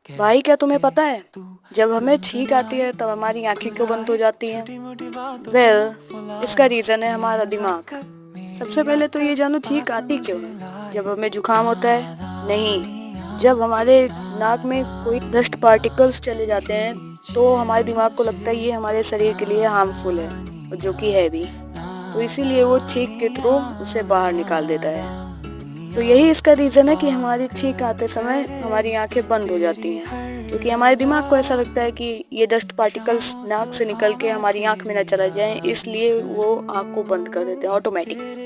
भाई क्या तुम्हें पता है जब हमें छींक आती है तब हमारी आंखें क्यों बंद हो जाती हैं? इसका रीजन है हमारा दिमाग। सबसे पहले तो ये जानो छींक आती क्यों है? जब हमें जुकाम होता है? नहीं, जब हमारे नाक में कोई डस्ट पार्टिकल्स चले जाते हैं तो हमारे दिमाग को लगता है ये हमारे शरीर के लिए हार्मफुल है, और जो कि है भी। तो इसीलिए वो छींक के थ्रू उसे बाहर निकाल देता है। तो यही इसका रीज़न है कि हमारी छींक आते समय हमारी आंखें बंद हो जाती हैं, क्योंकि हमारे दिमाग को ऐसा लगता है कि ये डस्ट पार्टिकल्स नाक से निकल के हमारी आंख में ना चला जाए, इसलिए वो आंख को बंद कर देते हैं ऑटोमेटिक।